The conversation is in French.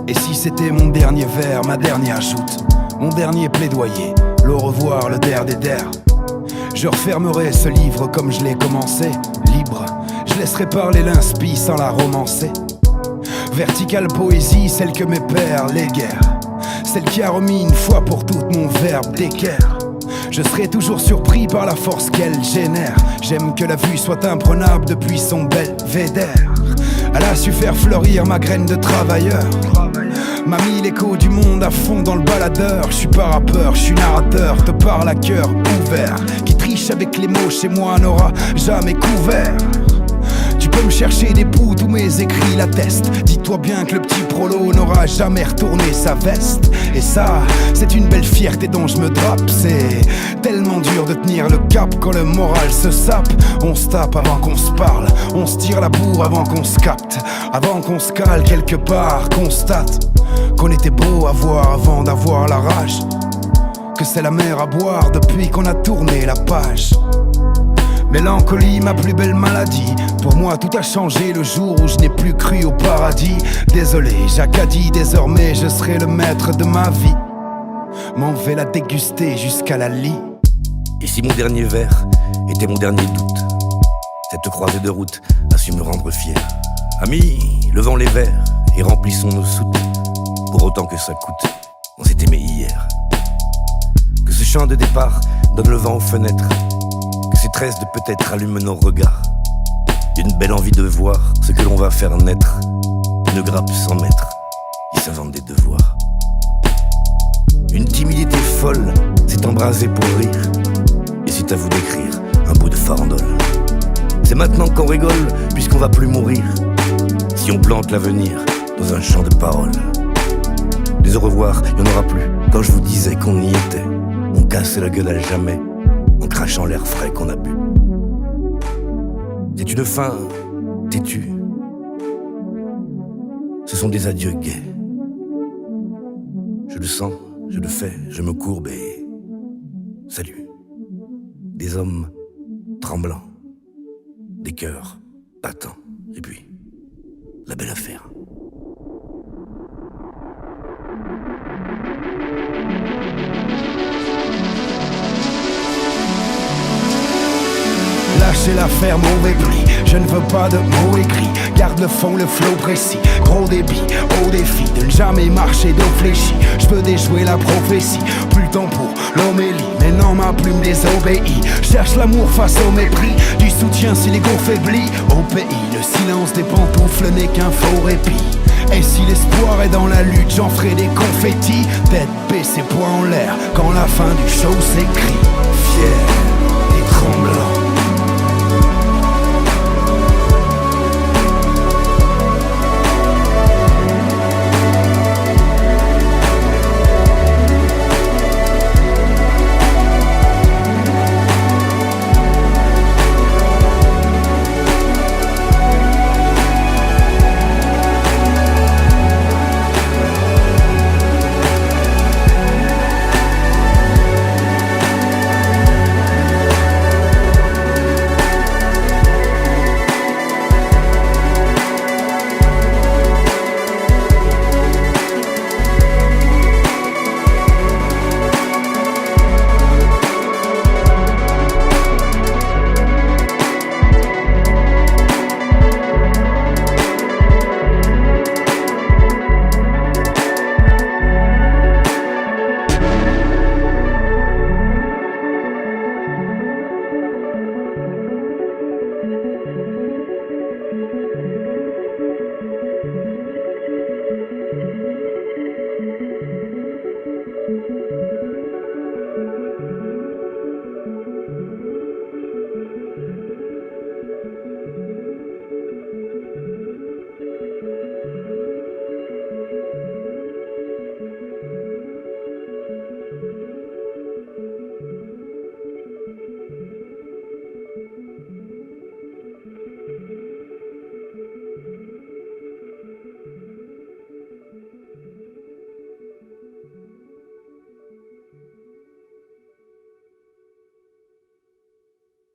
Et si c'était mon dernier vers, ma dernière joute, mon dernier plaidoyer, l'au revoir, le der des der. Je refermerai ce livre comme je l'ai commencé, libre. Je laisserai parler l'inspi sans la romancer. Verticale poésie, celle que mes pères léguèrent, celle qui a remis une fois pour toutes mon verbe d'équerre. Je serai toujours surpris par la force qu'elle génère. J'aime que la vue soit imprenable depuis son belvédère. Elle a su faire fleurir ma graine de travailleur, m'a mis l'écho du monde à fond dans le baladeur. Je suis pas rappeur, je suis narrateur, te parle à cœur ouvert. Qui triche avec les mots chez moi n'aura jamais couvert. Tu peux me chercher des bouts, tous mes écrits l'attestent. Dis-toi bien que le petit prolo n'aura jamais retourné sa veste. Et ça, c'est une belle fierté dont je me drape. C'est tellement dur de tenir le cap quand le moral se sape. On se tape avant qu'on se parle, on se tire la bourre avant qu'on se capte. Avant qu'on se cale quelque part, constate qu'on était beau à voir avant d'avoir la rage. Que c'est la mer à boire depuis qu'on a tourné la page. Mélancolie, ma plus belle maladie. Pour moi tout a changé le jour où je n'ai plus cru au paradis. Désolé, Jacques a dit, désormais je serai le maître de ma vie. M'en vais la déguster jusqu'à la lie. Et si mon dernier vers était mon dernier doute, cette croisée de route a su me rendre fier. Amis, levons les verres et remplissons nos soutes. Pour autant que ça coûte, on s'est aimé hier. Que ce chant de départ donne le vent aux fenêtres, que ces tresses de peut-être allument nos regards. Une belle envie de voir ce que l'on va faire naître. Une grappe sans maître qui s'invente des devoirs. Une timidité folle s'est embrasée pour rire. Et c'est à vous d'écrire un bout de farandole. C'est maintenant qu'on rigole puisqu'on va plus mourir. Si on plante l'avenir dans un champ de paroles. Des au revoir, il n'y en aura plus. Quand je vous disais qu'on y était, on casse la gueule à jamais en crachant l'air frais qu'on a bu. C'est une fin têtue. Ce sont des adieux gais. Je le sens, je le fais, je me courbe et salut. Des hommes tremblants, des cœurs battants, et puis la belle affaire. Lâchez l'affaire, mauvais pli. Je ne veux pas de mots écrits. Garde le fond, le flow précis. Gros débit, au défi de ne jamais marcher dos fléchi. Je veux déjouer la prophétie. Plus le temps pour l'homélie. Mais non, ma plume désobéit. Cherche l'amour face au mépris. Du soutien si l'ego faiblit. Au pays, le silence des pantoufles n'est qu'un faux répit. Et si l'espoir est dans la lutte, j'en ferai des confettis. Tête baissée, poing en l'air, quand la fin du show s'écrit. Fier.